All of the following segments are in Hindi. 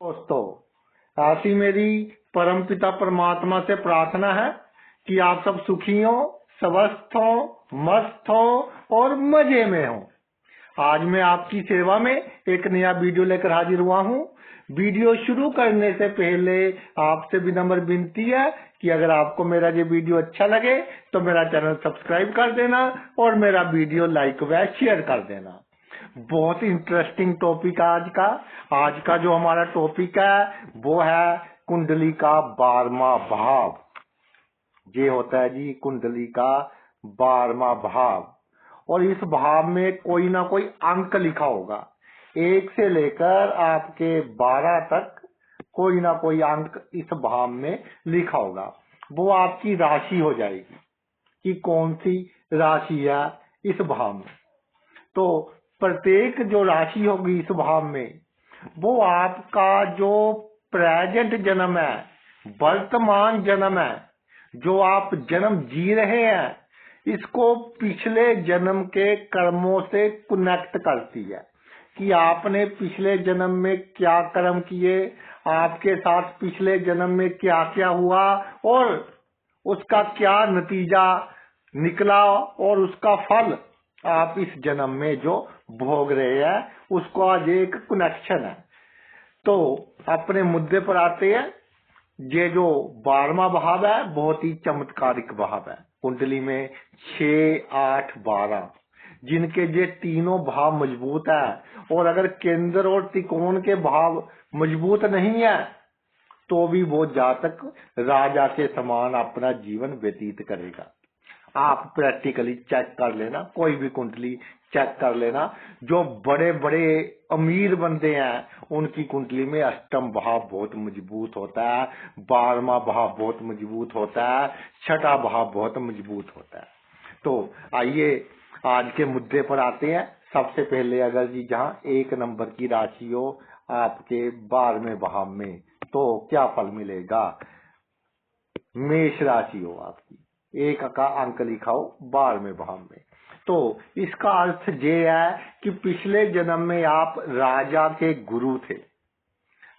दोस्तों, ऐसी मेरी परमपिता परमात्मा से प्रार्थना है कि आप सब सुखी हो, स्वस्थ हो, मस्त हो और मजे में हो। आज मैं आपकी सेवा में एक नया वीडियो लेकर हाजिर हुआ हूँ। वीडियो शुरू करने से पहले आपसे विनम्र विनती है कि अगर आपको मेरा ये वीडियो अच्छा लगे तो मेरा चैनल सब्सक्राइब कर देना और मेरा वीडियो लाइक व शेयर कर देना। बहुत इंटरेस्टिंग टॉपिक है आज का जो हमारा टॉपिक है वो है कुंडली का 12वां भाव। ये होता है जी कुंडली का 12वां भाव, और इस भाव में कोई ना कोई अंक लिखा होगा। 1 से लेकर आपके 12 तक कोई ना कोई अंक इस भाव में लिखा होगा। वो आपकी राशि हो जाएगी कि कौन सी राशि है इस भाव में। तो प्रत्येक जो राशि होगी इस भाव में, वो आपका जो प्रेजेंट जन्म है, वर्तमान जन्म है, जो आप जन्म जी रहे हैं, इसको पिछले जन्म के कर्मों से कनेक्ट करती है कि आपने पिछले जन्म में क्या कर्म किए, आपके साथ पिछले जन्म में क्या क्या हुआ और उसका क्या नतीजा निकला और उसका फल आप इस जन्म में जो भोग रहे हैं उसको आज एक कनेक्शन है। तो अपने मुद्दे पर आते हैं। ये जो 12वां भाव है बहुत ही चमत्कारिक भाव है। कुंडली में 6, 8, 12 जिनके ये तीनों भाव मजबूत है, और अगर केंद्र और त्रिकोण के भाव मजबूत नहीं है तो भी वो जातक राजा के समान अपना जीवन व्यतीत करेगा। आप प्रैक्टिकली चेक कर लेना, कोई भी कुंडली चेक कर लेना। जो बड़े बड़े अमीर बंदे हैं उनकी कुंडली में अष्टम भाव बहुत मजबूत होता है, 12वां भाव बहुत मजबूत होता है, 6ठा भाव बहुत मजबूत होता है। तो आइए आज के मुद्दे पर आते हैं। सबसे पहले अगर जी जहाँ 1 नंबर की राशि हो आपके 12वें भाव में तो क्या फल मिलेगा। मेष राशि हो आपकी, 1 का अंक लिखा हो 12वें भाव में, तो इसका अर्थ ये है कि पिछले जन्म में आप राजा के गुरु थे।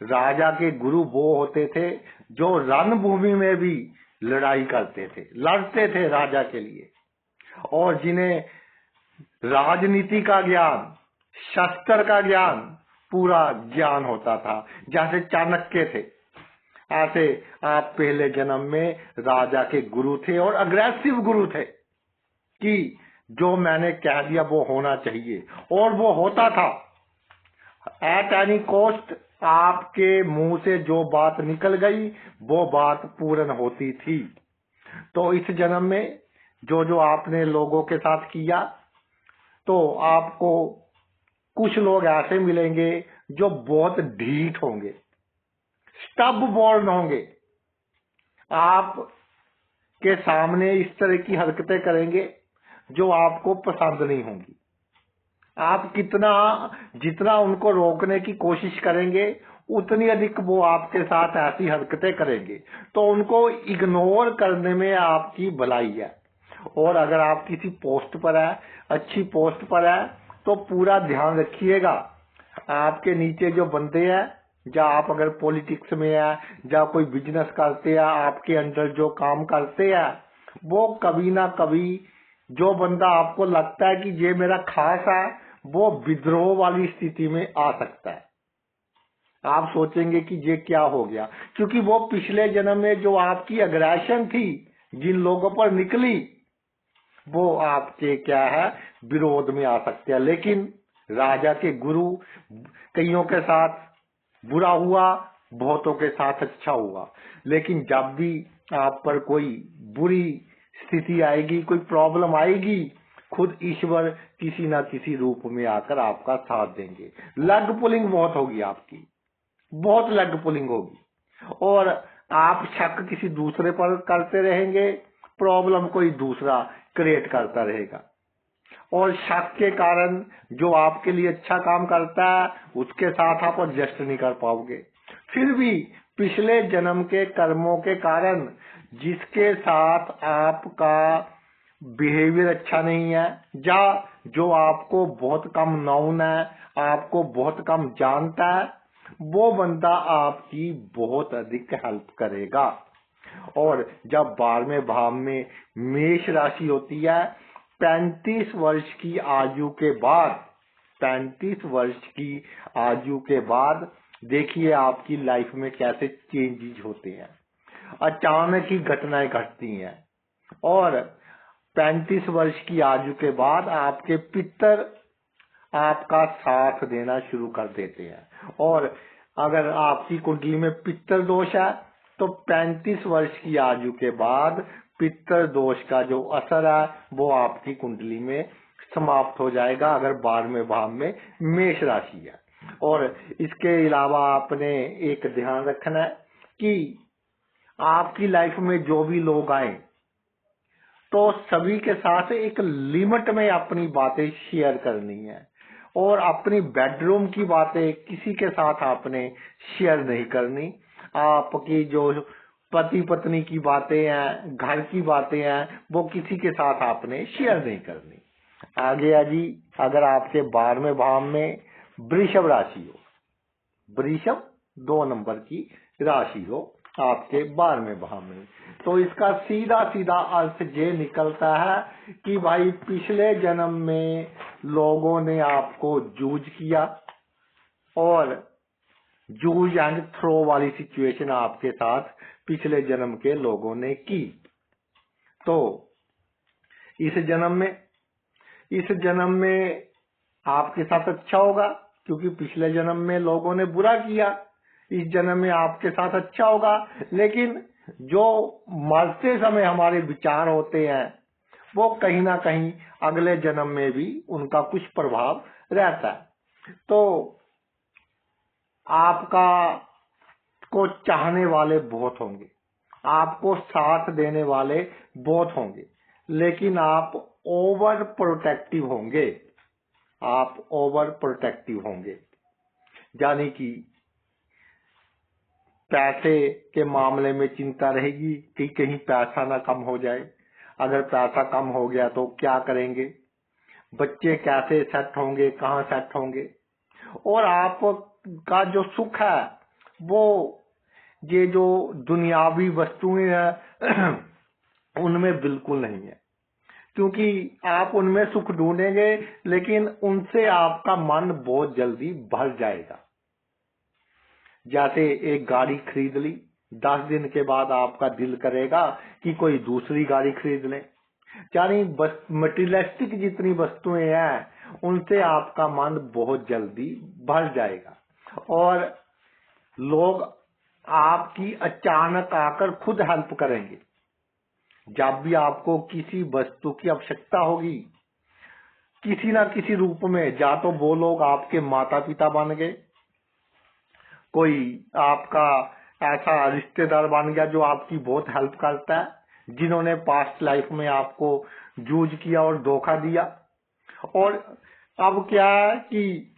राजा के गुरु वो होते थे जो रणभूमि में भी लड़ाई करते थे, लड़ते थे राजा के लिए, और जिन्हें राजनीति का ज्ञान, शस्त्र का ज्ञान, पूरा ज्ञान होता था, जैसे चाणक्य थे। ऐसे आप पहले जन्म में राजा के गुरु थे और अग्रेसिव गुरु थे कि जो मैंने कह दिया वो होना चाहिए, और वो होता था। एट एनी कॉस्ट आपके मुंह से जो बात निकल गई वो बात पूर्ण होती थी। तो इस जन्म में जो जो आपने लोगों के साथ किया, तो आपको कुछ लोग ऐसे मिलेंगे जो बहुत ढीठ होंगे, स्टब बोर्न होंगे, आप के सामने इस तरह की हरकतें करेंगे जो आपको पसंद नहीं होंगी। आप जितना उनको रोकने की कोशिश करेंगे उतनी अधिक वो आपके साथ ऐसी हरकतें करेंगे। तो उनको इग्नोर करने में आपकी भलाई है। और अगर आप किसी पोस्ट पर है, अच्छी पोस्ट पर है, तो पूरा ध्यान रखिएगा आपके नीचे जो बंदे हैं, या आप अगर पॉलिटिक्स में है, या कोई बिजनेस करते हैं, आपके अंडर जो काम करते हैं, वो कभी ना कभी जो बंदा आपको लगता है कि ये मेरा खास है, वो विद्रोह वाली स्थिति में आ सकता है। आप सोचेंगे कि ये क्या हो गया, क्योंकि वो पिछले जन्म में जो आपकी अग्रेशन थी जिन लोगों पर निकली, वो आपके क्या है विरोध में आ सकते हैं। लेकिन राजा के गुरु, कईयों के साथ बुरा हुआ, बहुतों के साथ अच्छा हुआ, लेकिन जब भी आप पर कोई बुरी स्थिति आएगी, कोई प्रॉब्लम आएगी, खुद ईश्वर किसी ना किसी रूप में आकर आपका साथ देंगे। लग पुलिंग बहुत होगी आपकी, बहुत लग पुलिंग होगी, और आप शक किसी दूसरे पर करते रहेंगे, प्रॉब्लम कोई दूसरा क्रिएट करता रहेगा, और शक के कारण जो आपके लिए अच्छा काम करता है उसके साथ आप एडजस्ट नहीं कर पाओगे। फिर भी पिछले जन्म के कर्मों के कारण जिसके साथ आपका बिहेवियर अच्छा नहीं है, या जो आपको बहुत कम नाउन है, आपको बहुत कम जानता है, वो बंदा आपकी बहुत अधिक हेल्प करेगा। और जब 12वें भाव में मेष राशि होती है 35 वर्ष की आयु के बाद, 35 वर्ष की आयु के बाद देखिए आपकी लाइफ में कैसे चेंजेस होते हैं, अचानक ही घटनाएं घटती हैं। और 35 वर्ष की आयु के बाद आपके पितर आपका साथ देना शुरू कर देते हैं। और अगर आपकी कुंडली में पितर दोष है तो 35 वर्ष की आयु के बाद पितर दोष का जो असर है वो आपकी कुंडली में समाप्त हो जाएगा, अगर 12वें भाव में मेष राशि है। और इसके अलावा आपने एक ध्यान रखना है कि आपकी लाइफ में जो भी लोग आए तो सभी के साथ एक लिमिट में अपनी बातें शेयर करनी है, और अपनी बेडरूम की बातें किसी के साथ आपने शेयर नहीं करनी। आपकी जो पति पत्नी की बातें हैं, घर की बातें हैं, वो किसी के साथ आपने शेयर नहीं करनी। आगे है जी, अगर आपके 12वें भाव में वृषभ राशि हो, वृषभ 2 नंबर की राशि हो आपके 12वें भाव में, तो इसका सीधा सीधा अर्थ ये निकलता है कि भाई पिछले जन्म में लोगों ने आपको जूझ किया, और जूझ एंड थ्रो वाली सिचुएशन आपके साथ पिछले जन्म के लोगों ने की। तो इस जन्म में आपके साथ अच्छा होगा, क्योंकि पिछले जन्म में लोगों ने बुरा किया। इस जन्म में आपके साथ अच्छा होगा, लेकिन जो मरते समय हमारे विचार होते हैं वो कहीं ना कहीं अगले जन्म में भी उनका कुछ प्रभाव रहता है। तो आपका को चाहने वाले बहुत होंगे, आपको साथ देने वाले बहुत होंगे, लेकिन आप ओवर प्रोटेक्टिव होंगे, आप ओवर प्रोटेक्टिव होंगे। यानी कि पैसे के मामले में चिंता रहेगी कि कहीं पैसा ना कम हो जाए, अगर पैसा कम हो गया तो क्या करेंगे, बच्चे कैसे सेट होंगे, कहाँ सेट होंगे। और आपका जो सुख है वो ये जो दुनियावी वस्तुएं हैं उनमें बिल्कुल नहीं है, क्योंकि आप उनमें सुख ढूंढेंगे लेकिन उनसे आपका मन बहुत जल्दी भर जाएगा। जैसे एक गाड़ी खरीद ली, 10 दिन के बाद आपका दिल करेगा कि कोई दूसरी गाड़ी खरीद लें। यानी बस मटेरियलिस्टिक जितनी वस्तुएं हैं उनसे आपका मन बहुत जल्दी भर जाएगा, और लोग आपकी अचानक आकर खुद हेल्प करेंगे। जब भी आपको किसी वस्तु की आवश्यकता होगी किसी ना किसी रूप में, या तो वो लोग आपके माता पिता बन गए, कोई आपका ऐसा रिश्तेदार बन गया जो आपकी बहुत हेल्प करता है, जिन्होंने पास्ट लाइफ में आपको जूझ किया और धोखा दिया। और अब क्या है कि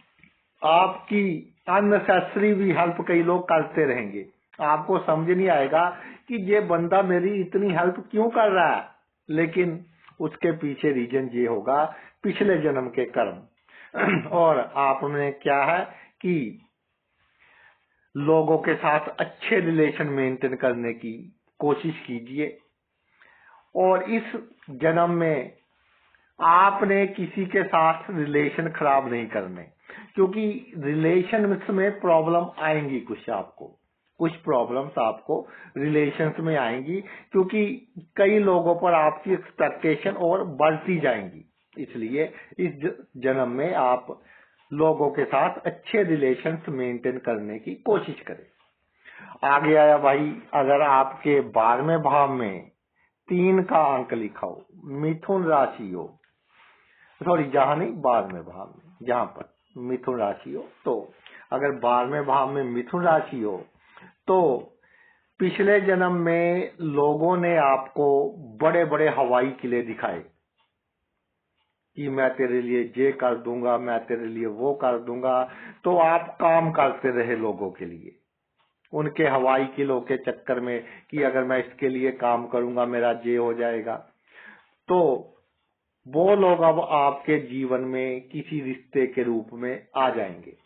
आपकी अननेसेसरी भी हेल्प कई लोग करते रहेंगे, आपको समझ नहीं आएगा कि ये बंदा मेरी इतनी हेल्प क्यों कर रहा है, लेकिन उसके पीछे रीजन ये होगा पिछले जन्म के कर्म। और आपने क्या है कि लोगों के साथ अच्छे रिलेशन मेंटेन करने की कोशिश कीजिए, और इस जन्म में आपने किसी के साथ रिलेशन खराब नहीं करने, क्योंकि रिलेशन में प्रॉब्लम आएंगी, कुछ प्रॉब्लम्स आपको रिलेशंस में आएंगी, क्योंकि कई लोगों पर आपकी एक्सपेक्टेशन और बढ़ती जाएंगी। इसलिए इस जन्म में आप लोगों के साथ अच्छे रिलेशंस मेंटेन करने की कोशिश करें। आगे आया भाई, अगर आपके 12वें भाव में 3 का अंक लिखा हो, मिथुन राशि हो, सॉरी जहां नहीं 12वें भाव में, जहां पर मिथुन राशि हो, तो अगर 12वें भाव में मिथुन राशि हो तो पिछले जन्म में लोगों ने आपको बड़े बड़े हवाई किले दिखाए कि मैं तेरे लिए ये कर दूंगा, मैं तेरे लिए वो कर दूंगा, तो आप काम करते रहे लोगों के लिए, उनके हवाई किलों के चक्कर में कि अगर मैं इसके लिए काम करूंगा मेरा ये हो जाएगा। तो वो लोग अब आपके जीवन में किसी रिश्ते के रूप में आ जाएंगे,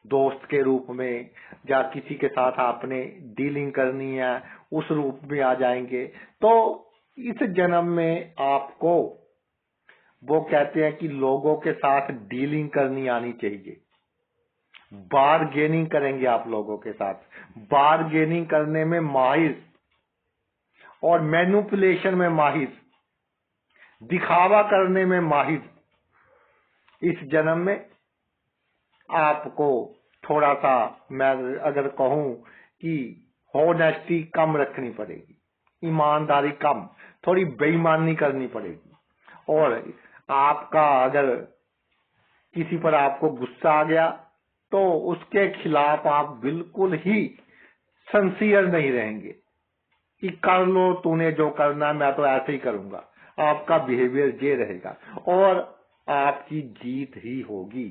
दोस्त के रूप में, या किसी के साथ आपने डीलिंग करनी है उस रूप में आ जाएंगे। तो इस जन्म में आपको, वो कहते हैं कि लोगों के साथ डीलिंग करनी आनी चाहिए। बारगेनिंग करेंगे आप लोगों के साथ, बारगेनिंग करने में माहिर और मैनिपुलेशन में माहिर, दिखावा करने में माहिर। इस जन्म में आपको थोड़ा सा, मैं अगर कहूं कि होनेस्टी कम रखनी पड़ेगी, ईमानदारी कम, थोड़ी बेईमानी करनी पड़ेगी। और आपका अगर किसी पर आपको गुस्सा आ गया तो उसके खिलाफ आप बिल्कुल ही सिंसियर नहीं रहेंगे कि कर लो तूने जो करना, मैं तो ऐसे ही करूंगा। आपका बिहेवियर ये रहेगा और आपकी जीत ही होगी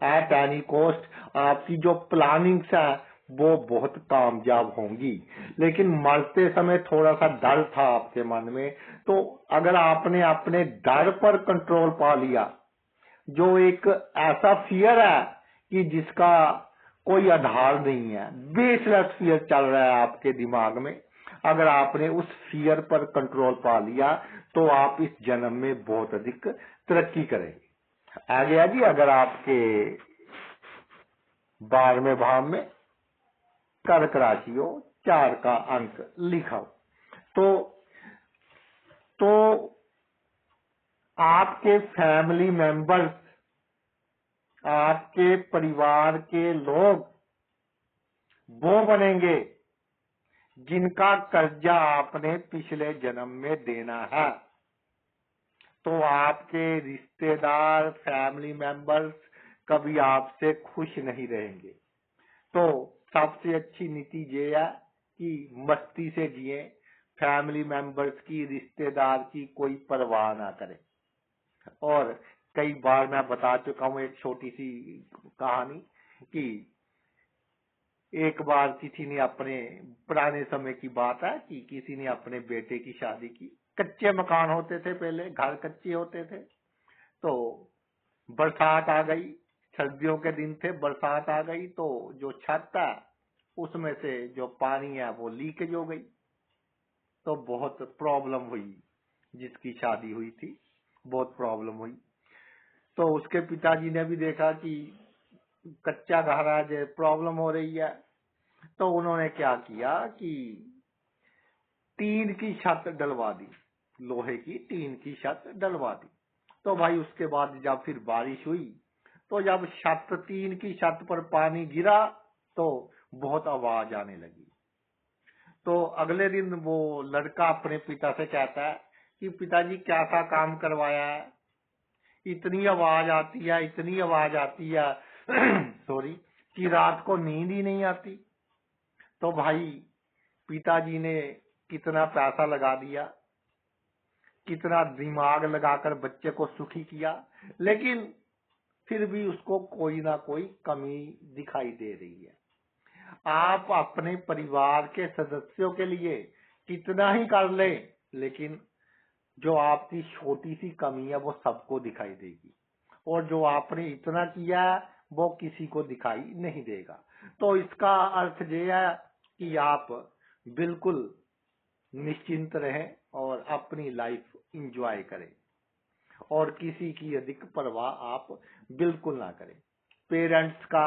एट एनी कॉस्ट। आपकी जो प्लानिंग्स है वो बहुत कामयाब होंगी। लेकिन मरते समय थोड़ा सा डर था आपके मन में, तो अगर आपने अपने डर पर कंट्रोल पा लिया, जो एक ऐसा फियर है कि जिसका कोई आधार नहीं है, बेसलेस फियर चल रहा है आपके दिमाग में, अगर आपने उस फियर पर कंट्रोल पा लिया तो आप इस जन्म में बहुत अधिक तरक्की करेंगे। आ गया जी। अगर आपके 12वें भाव में कर्क राशि हो, 4 का अंक लिखा हो, तो आपके फैमिली मेंबर्स, आपके परिवार के लोग वो बनेंगे जिनका कर्जा आपने पिछले जन्म में देना है। तो आपके रिश्तेदार, फैमिली मेंबर्स कभी आपसे खुश नहीं रहेंगे। तो सबसे अच्छी नीति ये है कि मस्ती से जिए, फैमिली मेंबर्स की, रिश्तेदार की कोई परवाह ना करें। और कई बार मैं बता चुका हूं एक छोटी सी कहानी कि एक बार किसी ने अपने, पुराने समय की बात है कि किसी ने अपने बेटे की शादी की। कच्चे मकान होते थे पहले, घर कच्चे होते थे। तो बरसात आ गई, सर्दियों के दिन थे, बरसात आ गई तो जो छत है उसमें से जो पानी है वो लीकेज हो गई। तो बहुत प्रॉब्लम हुई, जिसकी शादी हुई थी बहुत प्रॉब्लम हुई। तो उसके पिताजी ने भी देखा कि कच्चा घर है, प्रॉब्लम हो रही है। तो उन्होंने क्या किया कि टीन की छत डलवा दी, लोहे की टीन की छत डलवा दी। तो भाई उसके बाद जब फिर बारिश हुई तो जब छत, टीन की छत पर पानी गिरा तो बहुत आवाज आने लगी। तो अगले दिन वो लड़का अपने पिता से कहता है कि पिताजी क्या सा काम करवाया है, इतनी आवाज आती है, इतनी आवाज आती है सॉरी, कि रात को नींद ही नहीं आती। तो भाई पिताजी ने कितना पैसा लगा दिया, कितना दिमाग लगाकर बच्चे को सुखी किया, लेकिन फिर भी उसको कोई ना कोई कमी दिखाई दे रही है। आप अपने परिवार के सदस्यों के लिए कितना ही कर ले, लेकिन जो आपकी छोटी सी कमी है वो सबको दिखाई देगी, और जो आपने इतना किया वो किसी को दिखाई नहीं देगा। तो इसका अर्थ ये है कि आप बिल्कुल निश्चिंत रहें और अपनी लाइफ एंजॉय करें और किसी की अधिक परवाह आप बिल्कुल ना करें। पेरेंट्स का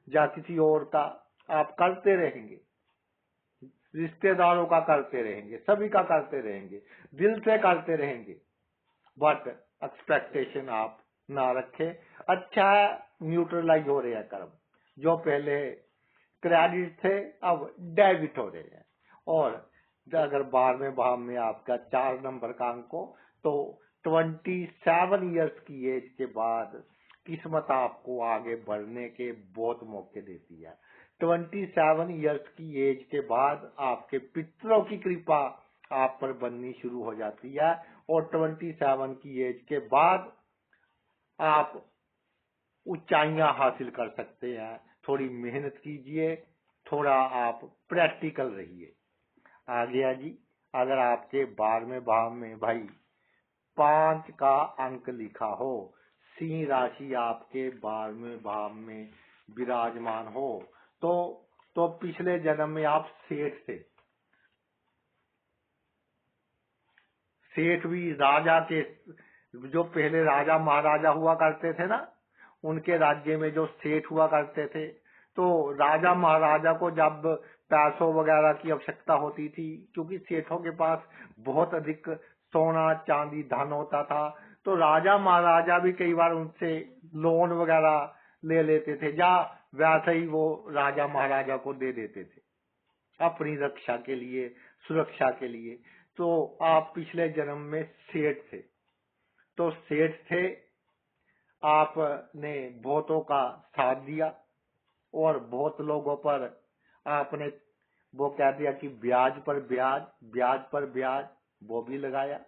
या किसी और का आप करते रहेंगे, रिश्तेदारों का करते रहेंगे, सभी का करते रहेंगे, दिल से करते रहेंगे, बट एक्सपेक्टेशन आप ना रखें। अच्छा है, न्यूट्रलाइज हो रहे हैं कर्म, जो पहले क्रेडिट थे अब डेबिट हो रहे हैं। और अगर 12वें भाव में आपका 4 नंबर का अंक हो तो 27 इयर्स की एज के बाद किस्मत आपको आगे बढ़ने के बहुत मौके देती है। 27 इयर्स की एज के बाद आपके पितरों की कृपा आप पर बननी शुरू हो जाती है, और 27 की एज के बाद आप ऊंचाइयां हासिल कर सकते हैं। थोड़ी मेहनत कीजिए, थोड़ा आप प्रैक्टिकल रहिए। आ गया जी। अगर आपके 12वें भाव में भाई 5 का अंक लिखा हो, सिंह राशि आपके 12वें भाव में विराजमान हो। तो पिछले जन्म में आप सेठ थे। सेठ भी राजा के, जो पहले राजा महाराजा हुआ करते थे ना, उनके राज्य में जो सेठ हुआ करते थे, तो राजा महाराजा को जब पैसों वगैरह की आवश्यकता होती थी, क्योंकि सेठों के पास बहुत अधिक सोना चांदी धन होता था, तो राजा महाराजा भी कई बार उनसे लोन वगैरह ले लेते थे, या वैसे ही वो राजा महाराजा को दे देते थे अपनी रक्षा के लिए, सुरक्षा के लिए। तो आप पिछले जन्म में सेठ थे। तो सेठ थे, आपने बहुतों का साथ दिया और बहुत लोगों पर आपने वो कह दिया कि ब्याज पर ब्याज, ब्याज पर ब्याज वो भी लगाया,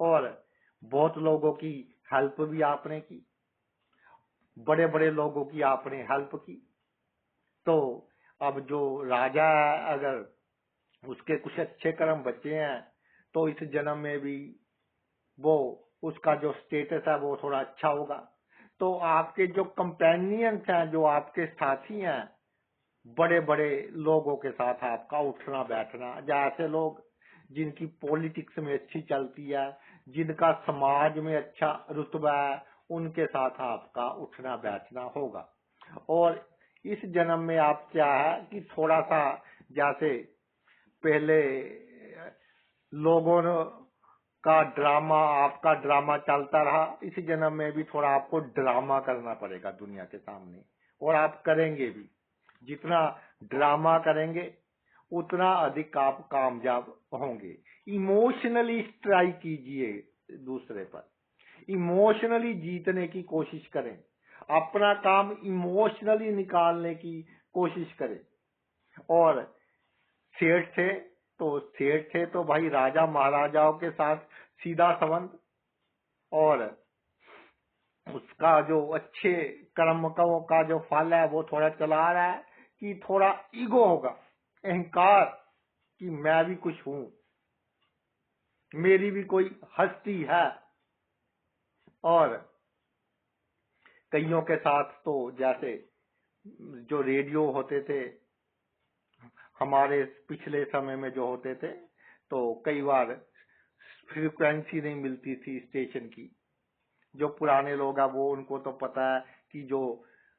और बहुत लोगों की हेल्प भी आपने की, बड़े बड़े लोगों की आपने हेल्प की। तो अब जो राजा है, अगर उसके कुछ अच्छे कर्म बचे हैं, तो इस जन्म में भी वो, उसका जो स्टेटस है वो थोड़ा अच्छा होगा। तो आपके जो कंपेनियंस हैं, जो आपके साथी हैं, बड़े बड़े लोगों के साथ आपका उठना बैठना, जैसे लोग जिनकी पॉलिटिक्स में अच्छी चलती है, जिनका समाज में अच्छा रुतबा है, उनके साथ आपका उठना बैठना होगा। और इस जन्म में आप क्या है कि थोड़ा सा, जैसे पहले लोगों का ड्रामा, आपका ड्रामा चलता रहा, इस जन्म में भी थोड़ा आपको ड्रामा करना पड़ेगा दुनिया के सामने, और आप करेंगे भी। जितना ड्रामा करेंगे उतना अधिक आप कामयाब होंगे। इमोशनली स्ट्राइक कीजिए दूसरे पर, इमोशनली जीतने की कोशिश करें, अपना काम इमोशनली निकालने की कोशिश करें। और सेठ थे, तो भाई राजा महाराजाओं के साथ सीधा संबंध, और उसका जो अच्छे कर्म का जो फल है वो थोड़ा चला रहा है कि थोड़ा ईगो होगा, अहंकार, कि मैं भी कुछ हूं, मेरी भी कोई हस्ती है। और कईयों के साथ तो जैसे जो रेडियो होते थे हमारे पिछले समय में जो होते थे, तो कई बार फ्रीक्वेंसी नहीं मिलती थी स्टेशन की। जो पुराने लोग हैं वो, उनको तो पता है कि जो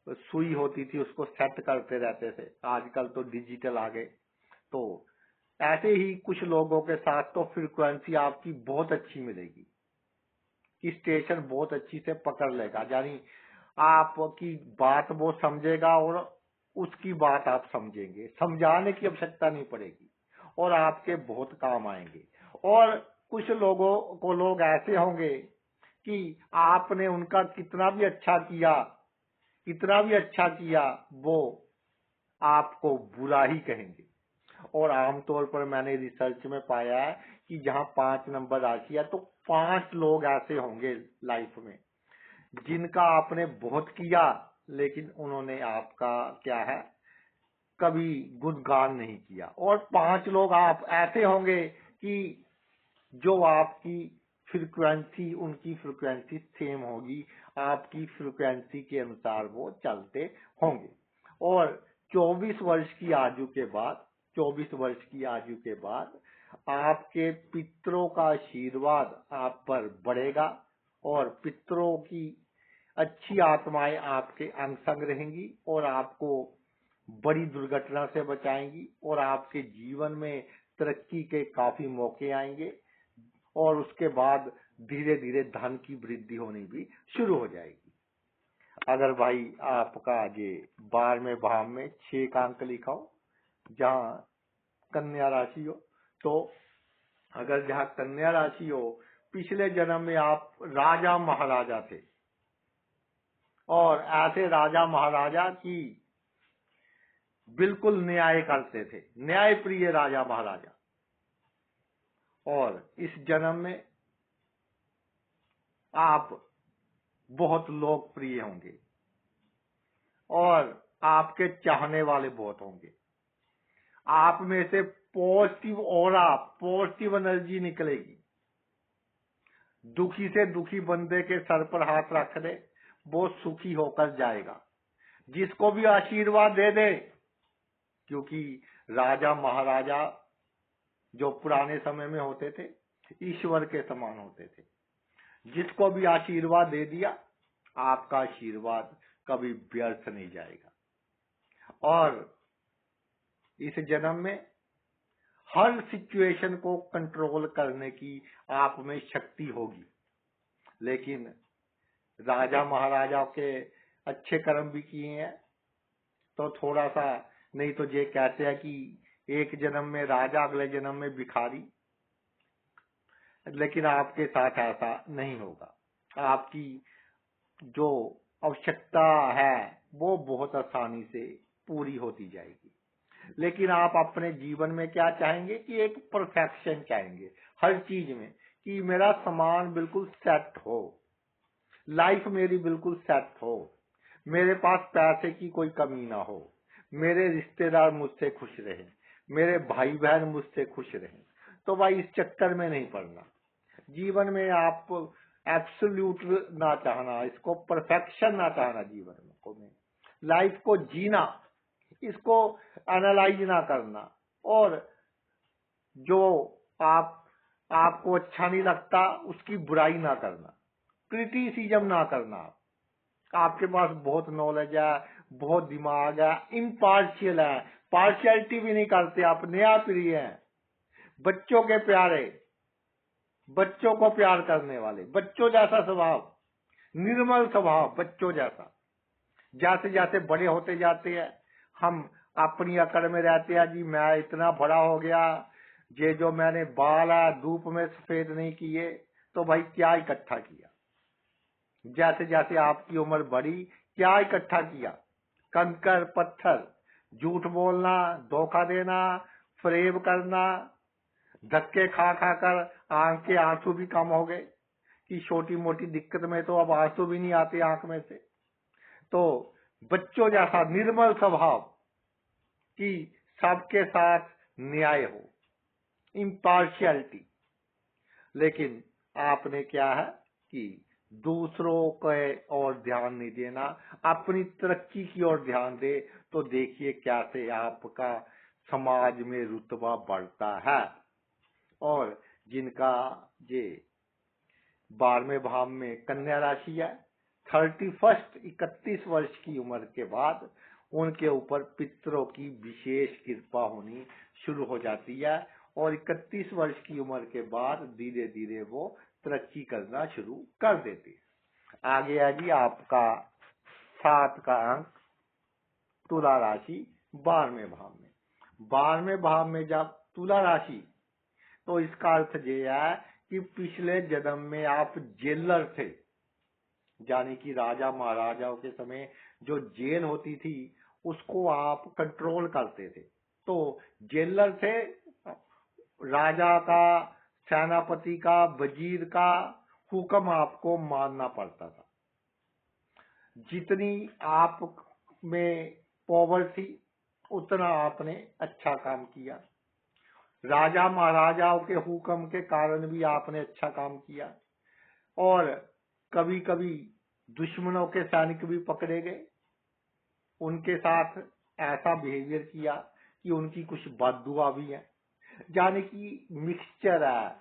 सुई होती थी उसको सेट करते रहते थे, आजकल तो डिजिटल आ गए। तो ऐसे ही कुछ लोगों के साथ तो फ्रीक्वेंसी आपकी बहुत अच्छी मिलेगी कि स्टेशन बहुत अच्छी से पकड़ लेगा, यानी आपकी बात वो समझेगा और उसकी बात आप समझेंगे, समझाने की आवश्यकता नहीं पड़ेगी, और आपके बहुत काम आएंगे। और कुछ लोगों को लोग ऐसे होंगे कि आपने उनका कितना भी अच्छा किया, कितना भी अच्छा किया, वो आपको बुरा ही कहेंगे। और आमतौर पर मैंने रिसर्च में पाया है कि जहां 5 नंबर राशि है, तो 5 लोग ऐसे होंगे लाइफ में जिनका आपने बहुत किया, लेकिन उन्होंने आपका क्या है, कभी गुणगान नहीं किया। और 5 लोग आप ऐसे होंगे कि जो आपकी फ्रीक्वेंसी, उनकी फ्रीक्वेंसी सेम होगी, आपकी फ्रीक्वेंसी के अनुसार वो चलते होंगे। और 24 वर्ष की आयु के बाद, 24 वर्ष की आयु के बाद आपके पितरों का आशीर्वाद आप पर बढ़ेगा, और पितरों की अच्छी आत्माएं आपके अंग संग रहेंगी और आपको बड़ी दुर्घटना से बचाएंगी, और आपके जीवन में तरक्की के काफी मौके आएंगे, और उसके बाद धीरे धीरे धन की वृद्धि होनी भी शुरू हो जाएगी। अगर भाई आपका ये 12वें भाव में 6 का अंक लिखा हो, जहां कन्या राशि हो, तो अगर जहां कन्या राशि हो, पिछले जन्म में आप राजा महाराजा थे, और ऐसे राजा महाराजा की बिल्कुल न्याय करते थे, न्याय प्रिय राजा महाराजा। और इस जन्म में आप बहुत लोकप्रिय होंगे, और आपके चाहने वाले बहुत होंगे। आप में से पॉजिटिव ऑरा, पॉजिटिव एनर्जी निकलेगी। दुखी से दुखी बंदे के सर पर हाथ रख दे, वो सुखी होकर जाएगा। जिसको भी आशीर्वाद दे दे, क्योंकि राजा महाराजा जो पुराने समय में होते थे ईश्वर के समान होते थे। जिसको भी आशीर्वाद दे दिया, आपका आशीर्वाद कभी व्यर्थ नहीं जाएगा। और इस जन्म में हर सिचुएशन को कंट्रोल करने की आप में शक्ति होगी। लेकिन राजा महाराजा के अच्छे कर्म भी किए हैं तो थोड़ा सा, नहीं तो ये कहते हैं कि एक जन्म में राजा अगले जन्म में भिखारी, लेकिन आपके साथ ऐसा नहीं होगा। आपकी जो आवश्यकता है वो बहुत आसानी से पूरी होती जाएगी। लेकिन आप अपने जीवन में क्या चाहेंगे कि एक परफेक्शन चाहेंगे हर चीज में, कि मेरा सामान बिल्कुल सेट हो, लाइफ मेरी बिल्कुल सेट हो, मेरे पास पैसे की कोई कमी ना हो, मेरे रिश्तेदार मुझसे खुश रहें, मेरे भाई बहन मुझसे खुश रहें। तो भाई इस चक्कर में नहीं पड़ना। जीवन में आप एब्सोल्यूट ना चाहना, इसको परफेक्शन ना चाहना जीवन में, लाइफ को जीना, इसको एनालाइज ना करना, और जो आपको अच्छा नहीं लगता उसकी बुराई ना करना, क्रिटिसिज्म ना करना। आपके पास बहुत नॉलेज है, बहुत दिमाग है, इम्पार्शियल है, पार्शियलिटी भी नहीं करते आप, नया प्रिय हैं, बच्चों के प्यारे, बच्चों को प्यार करने वाले, बच्चों जैसा स्वभाव, निर्मल स्वभाव, बच्चों जैसा। जैसे जैसे बड़े होते जाते हैं हम अपनी अकड़ में रहते हैं, जी मैं इतना बड़ा हो गया, ये जो मैंने बाल है धूप में सफेद नहीं किए, तो भाई क्या इकट्ठा किया। जैसे जैसे आपकी उम्र बढ़ी, क्या इकट्ठा किया, कंकर पत्थर, झूठ बोलना, धोखा देना, फरेब करना, धक्के खा खा कर आंख के आंसू भी कम हो गए, कि छोटी मोटी दिक्कत में तो अब आंसू भी नहीं आते आंख में से। तो बच्चों जैसा निर्मल स्वभाव, कि सबके साथ न्याय हो, इम्पार्शियलिटी। लेकिन आपने क्या है कि दूसरों के और ध्यान नहीं देना, अपनी तरक्की की ओर ध्यान दे, तो देखिए कैसे आपका समाज में रुतबा बढ़ता है। और जिनका ये 12वें भाव में कन्या राशि है, 31 वर्ष की उम्र के बाद उनके ऊपर पितरों की विशेष कृपा होनी शुरू हो जाती है, और 31 वर्ष की उम्र के बाद धीरे धीरे वो तरक्की करना शुरू कर देते हैं। आगे है जी आपका 7 का अंक, तुला राशि 12वें भाव में। 12वें भाव में जब तुला राशि, तो इसका अर्थ ये है कि पिछले जन्म में आप जेलर थे, यानी कि राजा महाराजाओं के समय जो जेल होती थी उसको आप कंट्रोल करते थे। तो जेलर थे, राजा का, सेनापति का, वजीर का हुक्म आपको मानना पड़ता था। जितनी आप में पावर थी उतना आपने अच्छा काम किया, राजा महाराजाओं के हुक्म के कारण भी आपने अच्छा काम किया। और कभी कभी दुश्मनों के सैनिक भी पकड़े गए, उनके साथ ऐसा बिहेवियर किया कि उनकी कुछ बददुआ भी है, यानी कि मिक्सचर है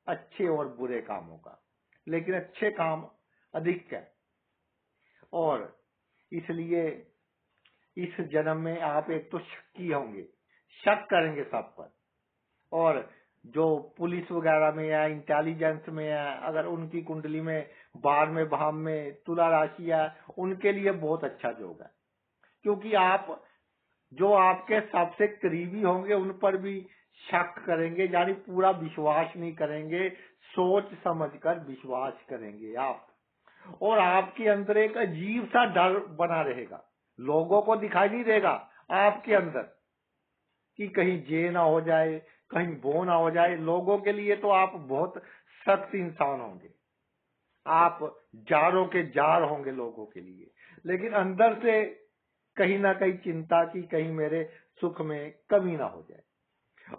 अच्छे और बुरे कामों का, लेकिन अच्छे काम अधिक है। और इसलिए इस जन्म में आप एक तो शक्की होंगे, शक करेंगे सब पर, और जो पुलिस वगैरह में है, इंटेलिजेंस में है, अगर उनकी कुंडली में 12वें भाव में तुला राशि है, उनके लिए बहुत अच्छा योग है। क्योंकि आप जो आपके सबसे करीबी होंगे उन पर भी शक करेंगे, यानी पूरा विश्वास नहीं करेंगे, सोच समझकर विश्वास करेंगे आप। और आपके अंदर एक अजीब सा डर बना रहेगा, लोगों को दिखाई नहीं देगा आपके अंदर, कि कहीं ये ना हो जाए, कहीं वो ना हो जाए। लोगों के लिए तो आप बहुत सख्त इंसान होंगे, आप जारों के जार होंगे लोगों के लिए, लेकिन अंदर से कहीं ना कहीं चिंता की कहीं मेरे सुख में कमी ना हो जाए।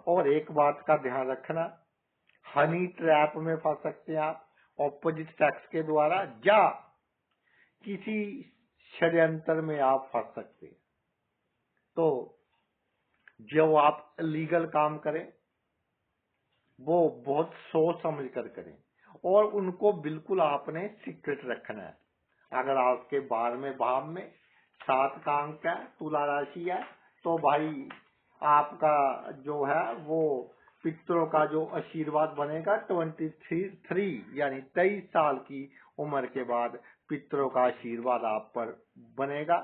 और एक बात का ध्यान रखना, हनी ट्रैप में फंस सकते हैं आप ऑपोजिट सेक्स के द्वारा, या किसी षड्यंत्र में आप फंस सकते हैं। तो जो आप लीगल काम करें वो बहुत सोच समझ कर करें और उनको बिल्कुल आपने सीक्रेट रखना है। अगर आपके 12वें भाव में 7 का अंक है, तुला राशि है, तो भाई आपका जो है वो पितरों का जो आशीर्वाद बनेगा 23 यानी 23 साल की उम्र के बाद पितरों का आशीर्वाद आप पर बनेगा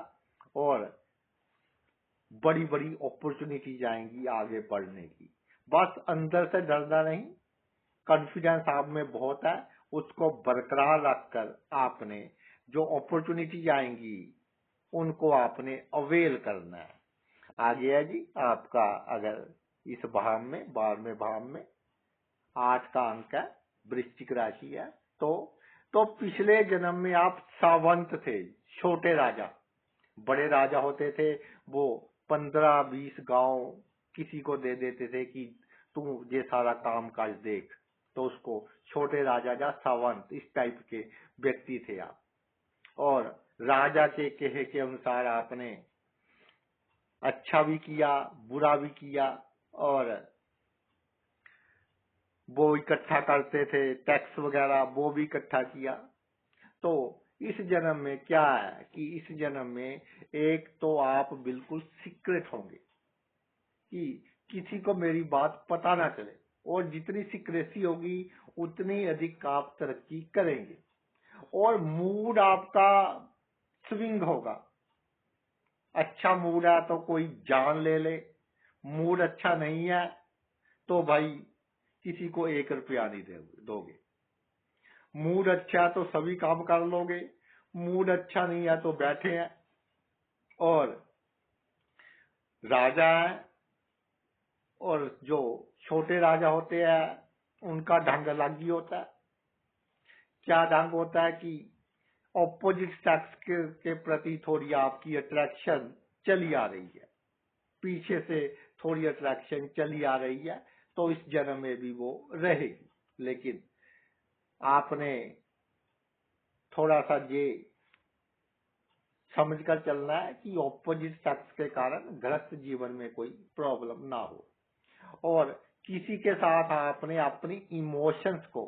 और बड़ी बड़ी अपॉर्चुनिटी आएंगी आगे बढ़ने की। बस अंदर से डरना नहीं, कॉन्फिडेंस आप में बहुत है, उसको बरकरार रखकर आपने जो अपॉर्चुनिटी आएंगी उनको आपने अवेल करना है। आ गया जी आपका, अगर इस भाव में 12वें भाव में 8 का अंक है, वृश्चिक राशि है, तो पिछले जन्म में आप सावंत थे, छोटे राजा। बड़े राजा होते थे वो 15-20 गांव किसी को दे देते थे कि तू ये सारा काम काज देख, तो उसको छोटे राजा या सावंत इस टाइप के व्यक्ति थे आप। और राजा के कहे के अनुसार आपने अच्छा भी किया, बुरा भी किया, और वो इकट्ठा करते थे टैक्स वगैरह, वो भी इकट्ठा किया। तो इस जन्म में क्या है कि इस जन्म में एक तो आप बिल्कुल सीक्रेट होंगे कि किसी को मेरी बात पता ना चले, और जितनी सीक्रेसी होगी उतनी अधिक आप तरक्की करेंगे। और मूड आपका स्विंग होगा, अच्छा मूड है तो कोई जान ले ले, मूड अच्छा नहीं है तो भाई किसी को 1 रुपया नहीं दोगे। मूड अच्छा है तो सभी काम कर लोगे, मूड अच्छा नहीं है तो बैठे हैं। और राजा है, और जो छोटे राजा होते हैं उनका ढंग अलग ही होता है। क्या ढंग होता है कि ऑपोजिट सेक्स के प्रति थोड़ी आपकी अट्रैक्शन चली आ रही है, पीछे से थोड़ी अट्रैक्शन चली आ रही है, तो इस जन्म में भी वो रहेगी। लेकिन आपने थोड़ा सा ये समझकर चलना है कि ऑपोजिट सेक्स के कारण गृहस्थ जीवन में कोई प्रॉब्लम ना हो। और किसी के साथ आपने अपनी इमोशंस को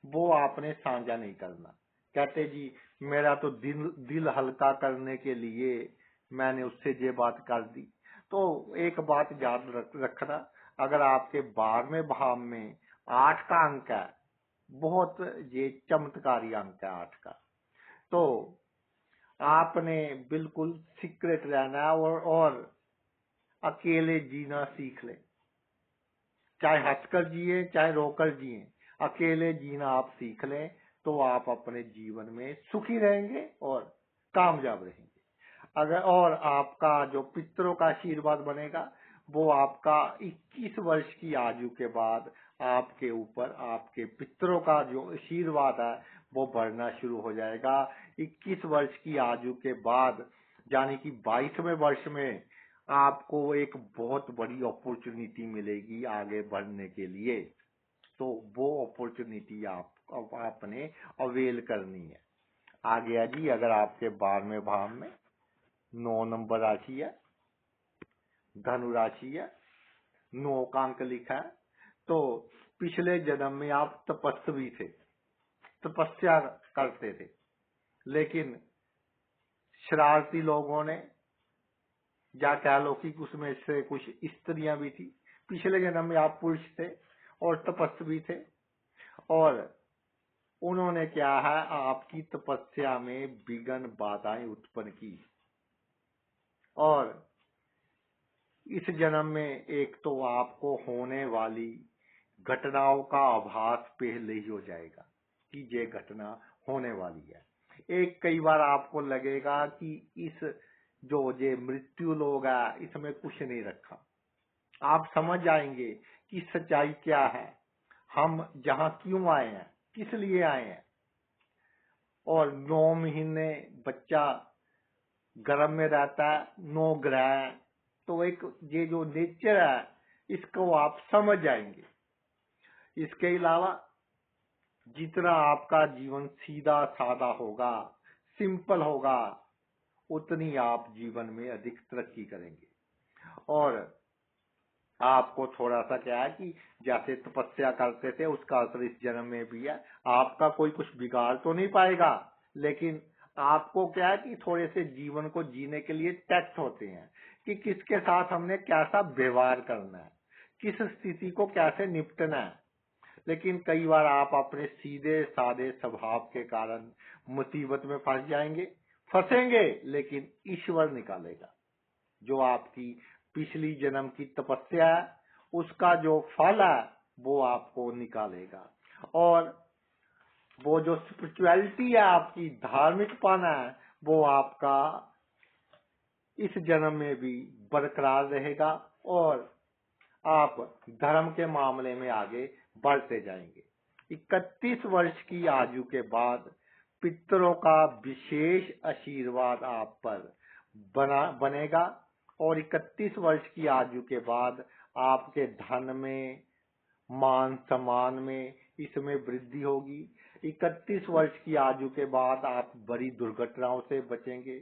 वो आपने साझा नहीं करना। कहते जी मेरा तो दिल हल्का करने के लिए मैंने उससे ये बात कर दी। तो एक बात याद रखना, अगर आपके 12वें भाव में 8 का अंक है, बहुत ये चमत्कारी अंक है 8 का, तो आपने बिल्कुल सीक्रेट रहना है और अकेले जीना सीख ले। चाहे हंसकर जिए चाहे रोकर जिए, अकेले जीना आप सीख लें तो आप अपने जीवन में सुखी रहेंगे और कामयाब रहेंगे। अगर और आपका जो पितरों का आशीर्वाद बनेगा वो आपका 21 वर्ष की आयु के बाद आपके ऊपर आपके पितरों का जो आशीर्वाद है वो बढ़ना शुरू हो जाएगा। 21 वर्ष की आयु के बाद यानी कि 22वें वर्ष में आपको एक बहुत बड़ी अपॉर्चुनिटी मिलेगी आगे बढ़ने के लिए। तो वो अपॉर्चुनिटी आपने अवेल करनी है। आ गया जी, अगर आपके 12वें भाव में 9 नंबर राशि है, धनु राशि है, 9 का अंक लिखा है, तो पिछले जन्म में आप तपस्वी थे, तपस्या करते थे, लेकिन शरारती लोगों ने, या कह लो कि उसमें से कुछ स्त्रियां भी थी, पिछले जन्म में आप पुरुष थे और तपस्वी थे, और उन्होंने क्या है आपकी तपस्या में विघ्न बाधाएं उत्पन्न की। और इस जन्म में एक तो आपको होने वाली घटनाओं का आभास पहले ही हो जाएगा कि ये घटना होने वाली है। एक कई बार आपको लगेगा कि इस जो ये मृत्यु लोग है इसमें कुछ नहीं रखा। आप समझ जाएंगे कि सच्चाई क्या है, हम जहां क्यों आए हैं, किस लिए आए हैं। और 9 महीने बच्चा गर्भ में रहता है, 9 ग्रह, तो एक ये जो नेचर है इसको आप समझ जाएंगे। इसके अलावा जितना आपका जीवन सीधा साधा होगा, सिंपल होगा, उतनी आप जीवन में अधिक तरक्की करेंगे। और आपको थोड़ा सा क्या है कि जैसे तपस्या करते थे उसका असर इस जन्म में भी है। आपका कोई कुछ बिगाड़ तो नहीं पाएगा, लेकिन आपको क्या है कि थोड़े से जीवन को जीने के लिए टैक्ट होते हैं कि किसके साथ हमने कैसा व्यवहार करना है, किस स्थिति को कैसे निपटना है। लेकिन कई बार आप अपने सीधे साधे स्वभाव के कारण मुसीबत में फंसेंगे, लेकिन ईश्वर निकालेगा। जो आपकी पिछली जन्म की तपस्या है उसका जो फल है वो आपको निकालेगा। और वो जो स्पिरिचुअलिटी है, आपकी धार्मिकपन है, वो आपका इस जन्म में भी बरकरार रहेगा और आप धर्म के मामले में आगे बढ़ते जाएंगे। 31 वर्ष की आयु के बाद पितरों का विशेष आशीर्वाद आप पर बनेगा और 31 वर्ष की आयु के बाद आपके धन में, मान सम्मान में, इसमें वृद्धि होगी। 31 वर्ष की आयु के बाद आप बड़ी दुर्घटनाओं से बचेंगे,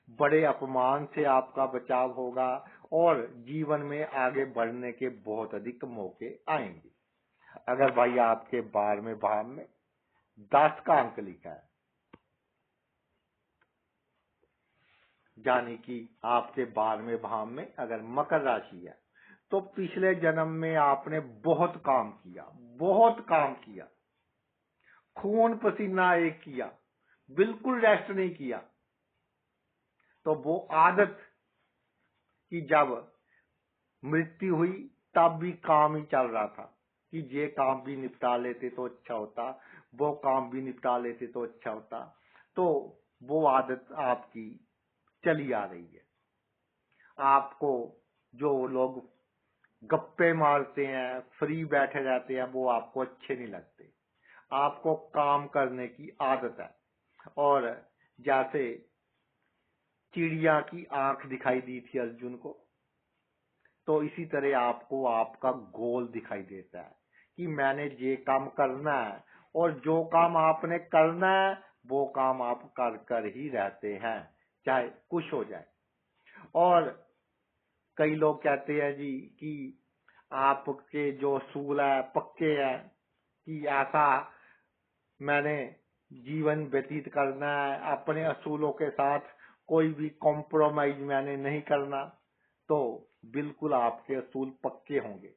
बड़े अपमान से आपका बचाव होगा और जीवन में आगे बढ़ने के बहुत अधिक मौके आएंगे। अगर भाई आपके 12वें भाव में 10 का अंक लिखा है, यानी कि आपके 12वें भाव में अगर मकर राशि है, तो पिछले जन्म में आपने बहुत काम किया, खून पसीना एक किया, बिल्कुल रेस्ट नहीं किया। तो वो आदत कि जब मृत्यु हुई तब भी काम ही चल रहा था कि ये काम भी निपटा लेते तो अच्छा होता, वो काम भी निपटा लेते तो अच्छा होता, तो वो आदत आपकी चली आ रही है। आपको जो लोग गप्पे मारते हैं, फ्री बैठे रहते हैं, वो आपको अच्छे नहीं लगते। आपको काम करने की आदत है। और जैसे चिड़िया की आंख दिखाई दी थी अर्जुन को, तो इसी तरह आपको आपका गोल दिखाई देता है कि मैंने ये काम करना है, और जो काम आपने करना है वो काम आप कर ही रहते हैं, चाहे कुछ हो जाए। और कई लोग कहते हैं जी कि आपके जो असूल है पक्के हैं, कि ऐसा मैंने जीवन व्यतीत करना है, अपने असूलों के साथ कोई भी कॉम्प्रोमाइज मैंने नहीं करना, तो बिल्कुल आपके असूल पक्के होंगे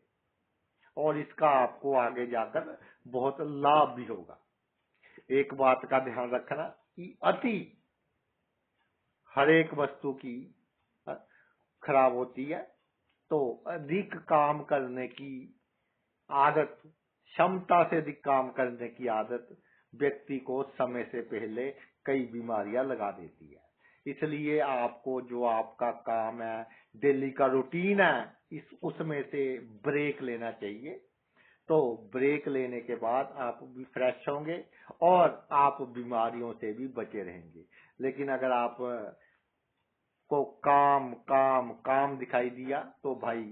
और इसका आपको आगे जाकर बहुत लाभ भी होगा। एक बात का ध्यान रखना कि अति हर एक वस्तु की खराब होती है, तो अधिक काम करने की आदत, क्षमता से अधिक काम करने की आदत व्यक्ति को समय से पहले कई बीमारियां लगा देती है। इसलिए आपको जो आपका काम है, डेली का रूटीन है, उसमें से ब्रेक लेना चाहिए। तो ब्रेक लेने के बाद आप भी फ्रेश होंगे और आप बीमारियों से भी बचे रहेंगे। लेकिन अगर आप को काम काम काम दिखाई दिया तो भाई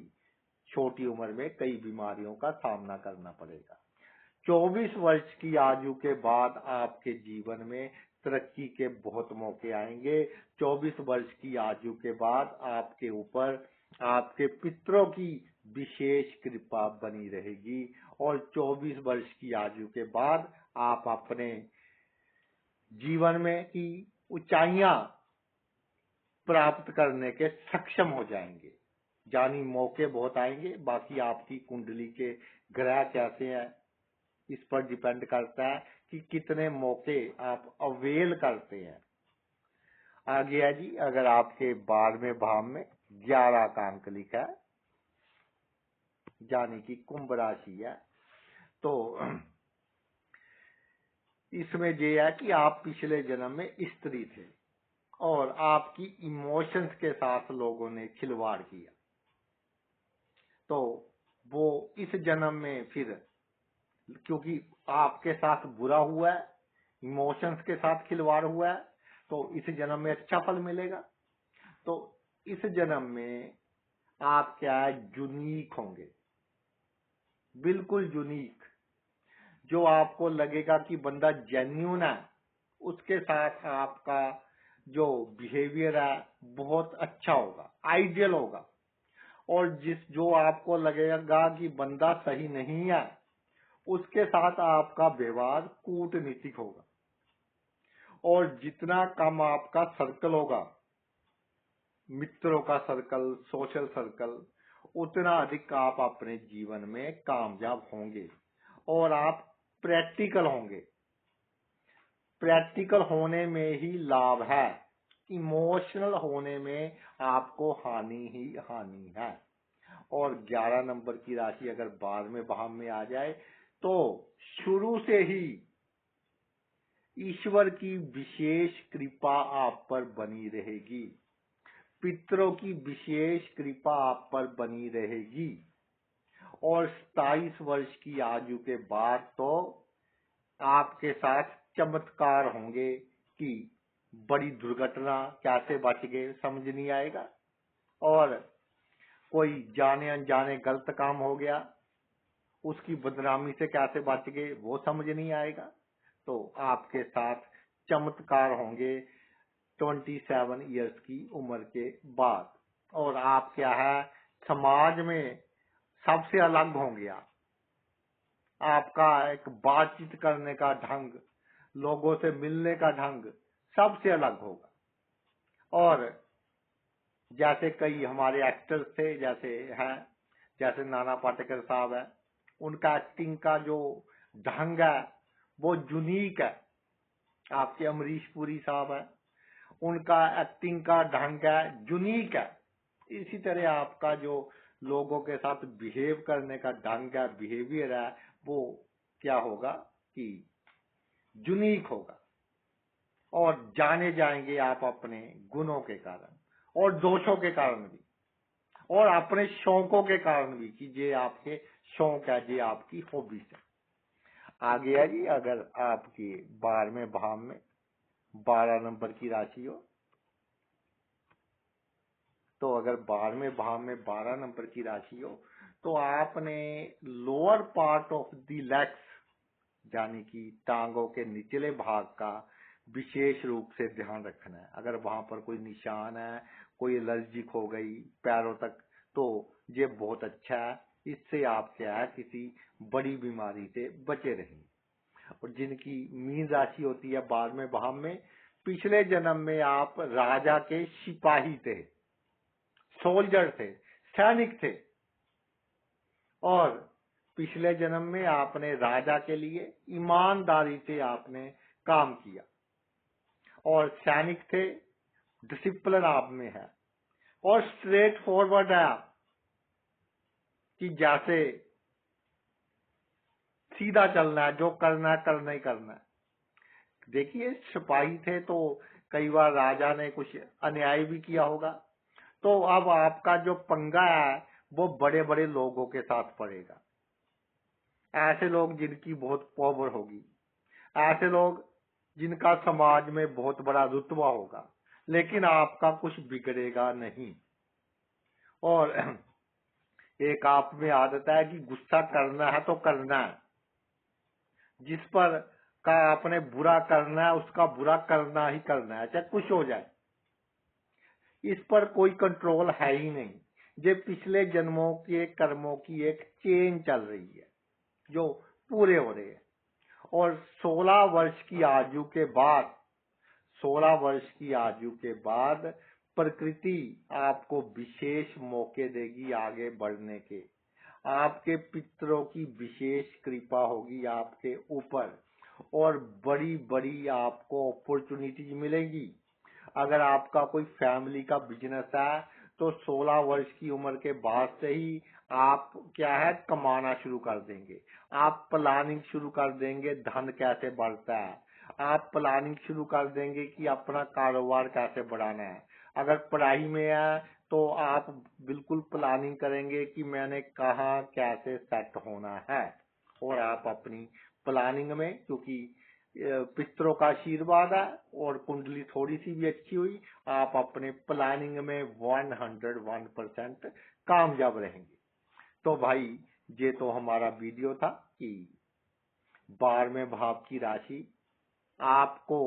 छोटी उम्र में कई बीमारियों का सामना करना पड़ेगा। 24 वर्ष की आयु के बाद आपके जीवन में तरक्की के बहुत मौके आएंगे। 24 वर्ष की आयु के बाद आपके ऊपर आपके पितरों की विशेष कृपा बनी रहेगी और 24 वर्ष की आयु के बाद आप अपने जीवन में की ऊंचाइयां प्राप्त करने के सक्षम हो जाएंगे। यानी मौके बहुत आएंगे। बाकी आपकी कुंडली के ग्रह कैसे हैं इस पर डिपेंड करता है कि कितने मौके आप अवेल करते हैं। आगे है जी, अगर आपके 12वें भाव में 11 का अंक लिखा है, यानी कि कुंभ राशि है, तो इसमें यह है कि आप पिछले जन्म में स्त्री थे और आपकी इमोशंस के साथ लोगों ने खिलवाड़ किया, तो वो इस जन्म में फिर क्योंकि आपके साथ बुरा हुआ है, इमोशंस के साथ खिलवाड़ हुआ है, तो इस जन्म में अच्छा फल मिलेगा। तो इस जन्म में आप क्या है, यूनिक होंगे, बिल्कुल यूनिक। जो आपको लगेगा कि बंदा जेन्युइन है, उसके साथ आपका जो बिहेवियर है बहुत अच्छा होगा, आइडियल होगा। और जो आपको लगेगा कि बंदा सही नहीं है, उसके साथ आपका व्यवहार कूटनीतिक होगा। और जितना कम आपका सर्कल होगा, मित्रों का सर्कल, सोशल सर्कल, उतना अधिक आप अपने जीवन में कामयाब होंगे और आप प्रैक्टिकल होंगे। प्रैक्टिकल होने में ही लाभ है, इमोशनल होने में आपको हानि ही हानि है। और 11 नंबर की राशि अगर 12वें भाव में आ जाए तो शुरू से ही ईश्वर की विशेष कृपा आप पर बनी रहेगी, पितरों की विशेष कृपा आप पर बनी रहेगी। और 27 वर्ष की आयु के बाद तो आपके साथ चमत्कार होंगे कि बड़ी दुर्घटना कैसे बच गए समझ नहीं आएगा, और कोई जाने अनजाने गलत काम हो गया उसकी बदनामी से कैसे बच गए वो समझ नहीं आएगा। तो आपके साथ चमत्कार होंगे 27 इयर्स की उम्र के बाद। और आप क्या है, समाज में सबसे अलग होंगे। आपका एक बातचीत करने का ढंग, लोगों से मिलने का ढंग सबसे अलग होगा। और जैसे कई हमारे एक्टर्स थे, जैसे नाना पाटेकर साहब है, उनका एक्टिंग का जो ढंग है वो यूनिक है। आपके अमरीश पुरी साहब है, उनका एक्टिंग का ढंग है यूनिक है। इसी तरह आपका जो लोगों के साथ बिहेव करने का ढंग है, बिहेवियर है, वो क्या होगा कि यूनिक होगा। और जाने जाएंगे आप अपने गुणों के कारण और दोषों के कारण भी, और अपने शौकों के कारण भी कि ये आपके शौक है, ये आपकी हॉबीज है। आगे है जी, अगर आपके 12वें भाव में 12 नंबर की राशि हो, तो अगर 12वें भाव में 12 नंबर की राशि हो तो आपने lower part of the legs यानी कि टांगों के निचले भाग का विशेष रूप से ध्यान रखना है। अगर वहां पर कोई निशान है, कोई एलर्जिक हो गई पैरों तक, तो ये बहुत अच्छा है। इससे आप क्या है, किसी बड़ी बीमारी से बचे रहेंगे। और जिनकी मीन राशि होती है 12वें भाव में, पिछले जन्म में आप राजा के सिपाही थे, सोल्जर थे, सैनिक थे, और पिछले जन्म में आपने राजा के लिए ईमानदारी से आपने काम किया और सैनिक थे, डिसिप्लिन आप में है और स्ट्रेट फॉरवर्ड है आप, कि जैसे सीधा चलना है, जो करना है करना ही करना है। देखिए, सिपाही थे तो कई बार राजा ने कुछ अन्याय भी किया होगा, तो अब आपका जो पंगा है वो बड़े बड़े लोगों के साथ पड़ेगा। ऐसे लोग जिनकी बहुत पावर होगी, ऐसे लोग जिनका समाज में बहुत बड़ा रुतबा होगा, लेकिन आपका कुछ बिगड़ेगा नहीं। और एक आप में आदत है कि गुस्सा करना है तो करना है, जिस पर का आपने बुरा करना है उसका बुरा करना ही करना है, चाहे कुछ हो जाए। इस पर कोई कंट्रोल है ही नहीं। ये पिछले जन्मों के कर्मों की एक चेन चल रही है जो पूरे हो रहे हैं। और 16 वर्ष की आयु के बाद 16 वर्ष की आयु के बाद प्रकृति आपको विशेष मौके देगी आगे बढ़ने के। आपके पितरों की विशेष कृपा होगी आपके ऊपर और बड़ी बड़ी आपको अपॉर्चुनिटीज मिलेगी। अगर आपका कोई फैमिली का बिजनेस है तो 16 वर्ष की उम्र के बाद से ही आप क्या है, कमाना शुरू कर देंगे। आप प्लानिंग शुरू कर देंगे धन कैसे बढ़ता है, आप प्लानिंग शुरू कर देंगे कि अपना कारोबार कैसे बढ़ाना है। अगर पढ़ाई में है तो आप बिल्कुल प्लानिंग करेंगे कि मैंने कहाँ कैसे सेट होना है, और आप अपनी प्लानिंग में, क्योंकि पितरों का आशीर्वाद है और कुंडली थोड़ी सी भी अच्छी हुई, आप अपने प्लानिंग में 101% कामयाब रहेंगे। तो भाई, ये तो हमारा वीडियो था कि 12वें भाव की राशि आपको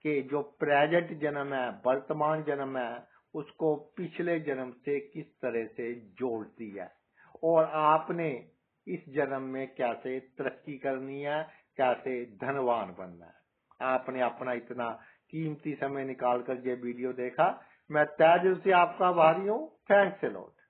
कि जो प्रेजेंट जन्म है, वर्तमान जन्म है, उसको पिछले जन्म से किस तरह से जोड़ती है और आपने इस जन्म में कैसे तरक्की करनी है, कैसे धनवान बनना है। आपने अपना इतना कीमती समय निकाल कर ये वीडियो देखा, मैं तहे दिल से आपका आभारी हूँ। Thanks a lot.